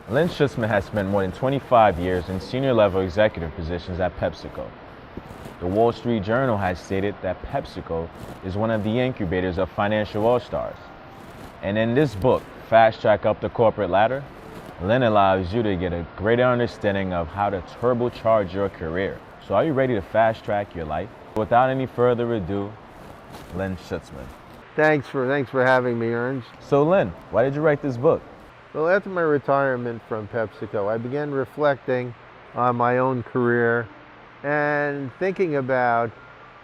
Len Schutzman has spent more than 25 years in senior-level executive positions at Pepsi-Co. The Wall Street Journal has stated that Pepsi-Co is one of the incubators of financial all-stars. And in this book, Fast Track Up the Corporate Ladder, Len allows you to get a greater understanding of how to turbocharge your career. So are you ready to fast track your life? Without any further ado, Len Schutzman. Thanks for having me, Ernst. So Len, why did you write this book? Well, after my retirement from PepsiCo, I began reflecting on my own career and thinking about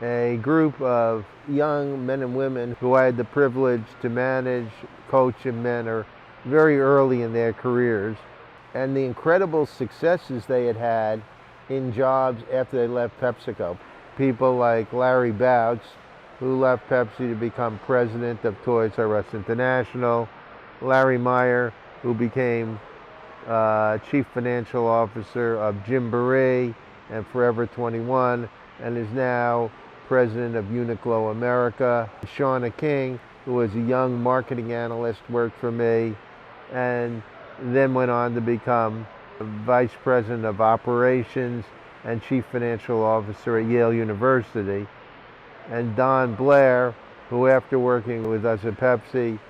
a group of young men and women who I had the privilege to manage, coach, and mentor very early in their careers, and the incredible successes they had had in jobs after they left PepsiCo. People like Larry Bouts, who left Pepsi to become president of Toys R Us International, Larry Meyer, who became Chief Financial Officer of Gymboree and Forever 21, and is now President of Uniqlo America. Shauna King, who was a young marketing analyst, worked for me, and then went on to become Vice President of Operations and Chief Financial Officer at Yale University. And Don Blair, who after working with us at Pepsi,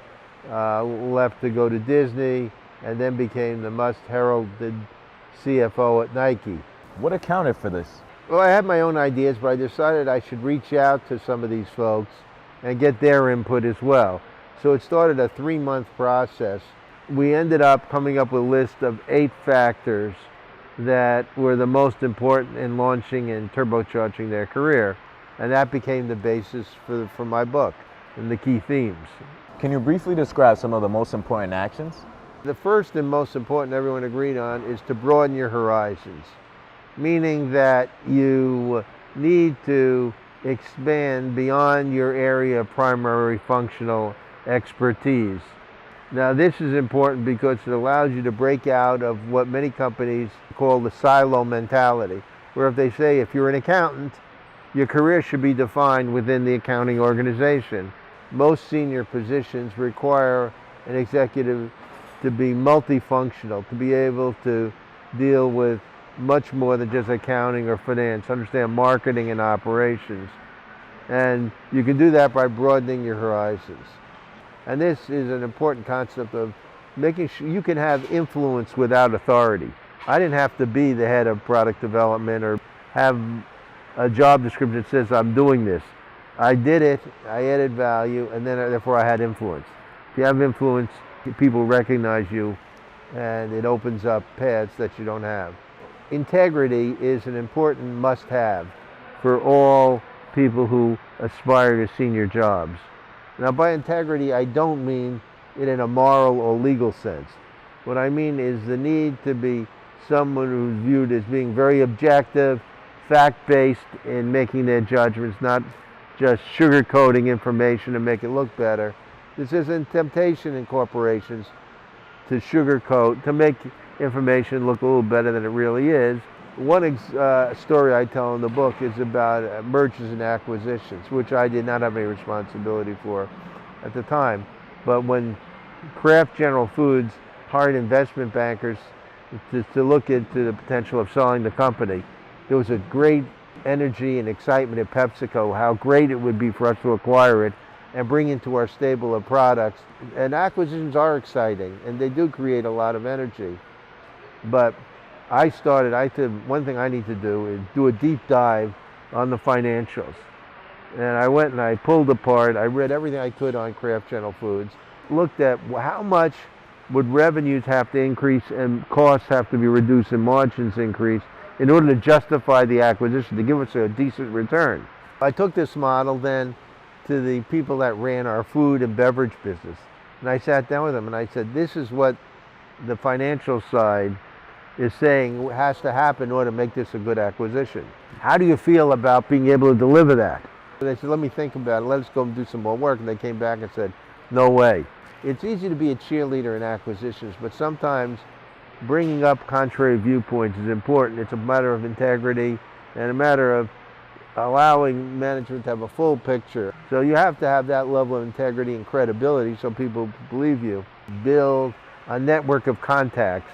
left to go to Disney and then became the most-heralded CFO at Nike. What accounted for this? Well, I had my own ideas, but I decided I should reach out to some of these folks and get their input as well. So it started a 3-month process. We ended up coming up with a list of 8 factors that were the most important in launching and turbocharging their career. And that became the basis for my book and the key themes. Can you briefly describe some of the most important actions? The first and most important everyone agreed on is to broaden your horizons, meaning that you need to expand beyond your area of primary functional expertise. Now this is important because it allows you to break out of what many companies call the silo mentality, where if they say if you're an accountant, your career should be defined within the accounting organization. Most senior positions require an executive to be multifunctional, to be able to deal with much more than just accounting or finance, understand marketing and operations. And you can do that by broadening your horizons. And this is an important concept of making sure you can have influence without authority. I didn't have to be the head of product development or have a job description that says I'm doing this. I did it, I added value, and then therefore I had influence. If you have influence, people recognize you, and it opens up paths that you don't have. Integrity is an important must-have for all people who aspire to senior jobs. Now by integrity, I don't mean it in a moral or legal sense. What I mean is the need to be someone who's viewed as being very objective, fact-based in making their judgments, not just sugarcoating information to make it look better. This isn't temptation in corporations to sugarcoat, to make information look a little better than it really is. One story I tell in the book is about mergers and acquisitions, which I did not have any responsibility for at the time. But when Kraft General Foods hired investment bankers to look into the potential of selling the company, there was a great energy and excitement at PepsiCo, how great it would be for us to acquire it and bring into our stable of products. And acquisitions are exciting, and they do create a lot of energy. But one thing I need to do is do a deep dive on the financials. And I went and I pulled apart, I read everything I could on Kraft General Foods, looked at how much would revenues have to increase and costs have to be reduced and margins increase in order to justify the acquisition, to give us a decent return. I took this model then to the people that ran our food and beverage business. And I sat down with them and I said, this is what the financial side is saying has to happen in order to make this a good acquisition. How do you feel about being able to deliver that? And they said, let me think about it, let us go and do some more work. And they came back and said, no way. It's easy to be a cheerleader in acquisitions, but sometimes bringing up contrary viewpoints is important. It's a matter of integrity and a matter of allowing management to have a full picture. So you have to have that level of integrity and credibility so people believe you. Build a network of contacts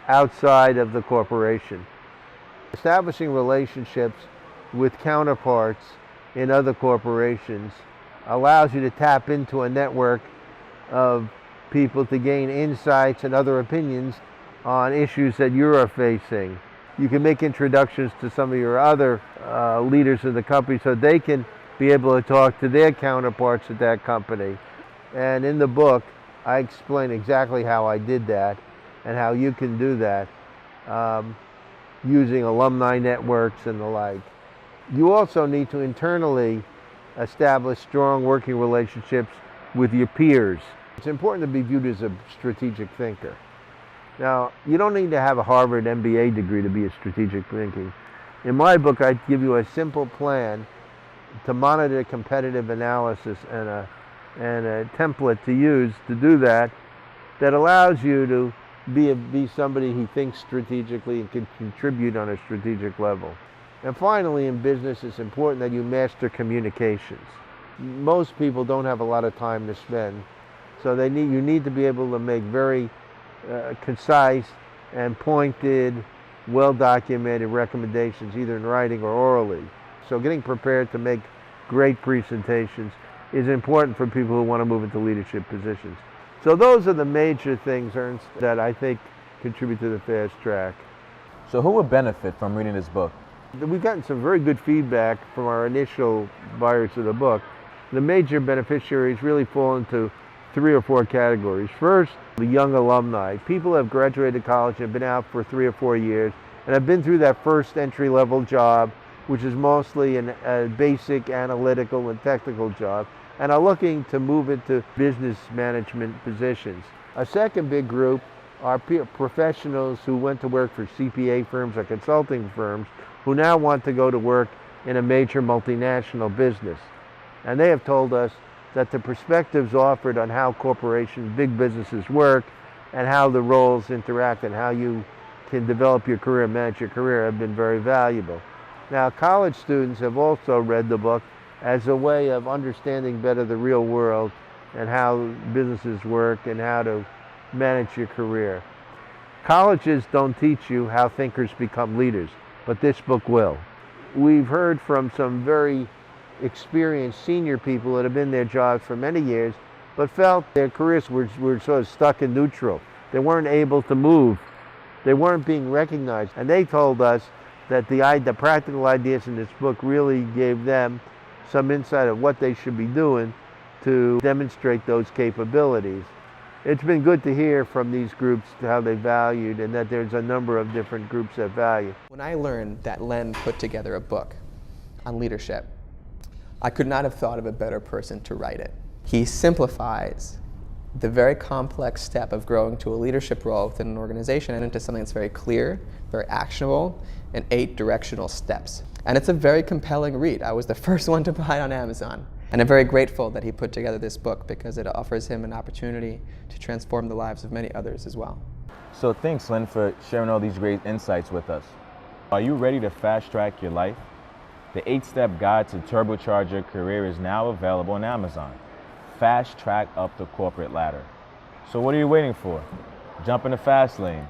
outside of the corporation. Establishing relationships with counterparts in other corporations allows you to tap into a network of people to gain insights and other opinions on issues that you are facing. You can make introductions to some of your other leaders in the company so they can be able to talk to their counterparts at that company. And in the book, I explain exactly how I did that and how you can do that using alumni networks and the like. You also need to internally establish strong working relationships with your peers. It's important to be viewed as a strategic thinker. Now, you don't need to have a Harvard MBA degree to be a strategic thinking. In my book, I give you a simple plan to monitor competitive analysis and a template to use to do that allows you to be somebody who thinks strategically and can contribute on a strategic level. And finally, in business, it's important that you master communications. Most people don't have a lot of time to spend, so you need to be able to make very concise and pointed, well-documented recommendations, either in writing or orally. So getting prepared to make great presentations is important for people who want to move into leadership positions. So those are the major things, Ernst, that I think contribute to the fast track. So who would benefit from reading this book? We've gotten some very good feedback from our initial buyers of the book. The major beneficiaries really fall into 3 or 4 categories. First, the young alumni. People who have graduated college and been out for 3 or 4 years and have been through that first entry-level job, which is mostly a basic analytical and technical job, and are looking to move into business management positions. A second big group are professionals who went to work for CPA firms or consulting firms who now want to go to work in a major multinational business. And they have told us that the perspectives offered on how corporations, big businesses work, and how the roles interact and how you can develop your career, manage your career, have been very valuable. Now, college students have also read the book as a way of understanding better the real world and how businesses work and how to manage your career. Colleges don't teach you how thinkers become leaders, but this book will. We've heard from some very experienced senior people that have been in their jobs for many years, but felt their careers were sort of stuck in neutral. They weren't able to move. They weren't being recognized. And they told us that the practical ideas in this book really gave them some insight of what they should be doing to demonstrate those capabilities. It's been good to hear from these groups how they valued and that there's a number of different groups that value. When I learned that Len put together a book on leadership, I could not have thought of a better person to write it. He simplifies the very complex step of growing to a leadership role within an organization and into something that's very clear, very actionable, and 8 directional steps. And it's a very compelling read. I was the first one to buy it on Amazon. And I'm very grateful that he put together this book because it offers him an opportunity to transform the lives of many others as well. So thanks, Len, for sharing all these great insights with us. Are you ready to fast track your life? The 8-step guide to turbocharge your career is now available on Amazon. Fast track up the corporate ladder. So what are you waiting for? Jump in the fast lane.